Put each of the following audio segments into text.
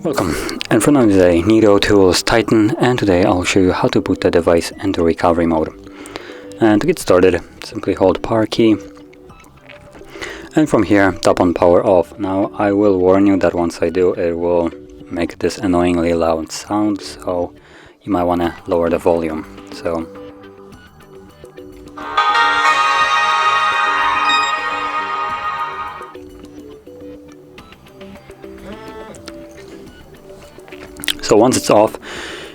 Welcome, and for now today, Niteo Tools Titan, and today I'll show you how to boot the device into recovery mode. And to get started, simply hold power key, and from here tap on power off. Now I will warn you that once I do, it will make this annoyingly loud sound, so you might want to lower the volume. So once it's off,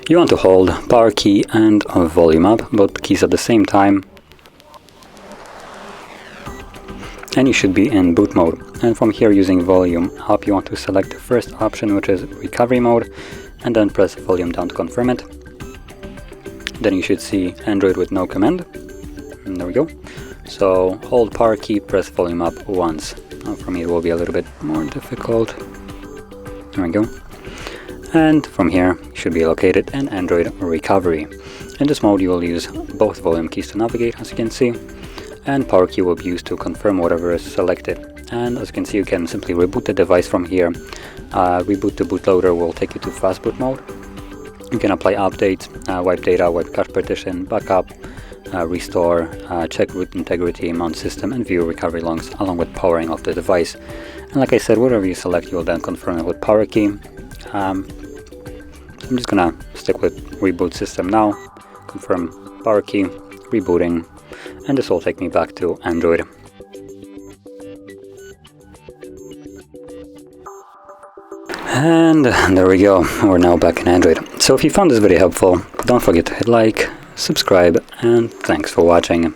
you want to hold power key and volume up, both keys at the same time, and you should be in boot mode. And from here, using volume up, you want to select the first option, which is recovery mode, and then press volume down to confirm it. Then you should see Android with no command, and there we go. So hold power key, press volume up once. Now for me it will be a little bit more difficult. There we go. And from here you should be located in Android recovery. In this mode you will use both volume keys to navigate, as you can see, and power key will be used to confirm whatever is selected. And as you can see, you can simply reboot the device from here. Reboot the bootloader will take you to fast boot mode. You can apply updates, wipe data, wipe cache partition, backup, restore, check root integrity, mount system, and view recovery logs, along with powering off the device. And like I said, whatever you select, you will then confirm it with power key. I'm just gonna stick with reboot system now, confirm power key, rebooting, and this will take me back to Android. And there we go, we're now back in Android. So if you found this video helpful, don't forget to hit like, subscribe, and thanks for watching.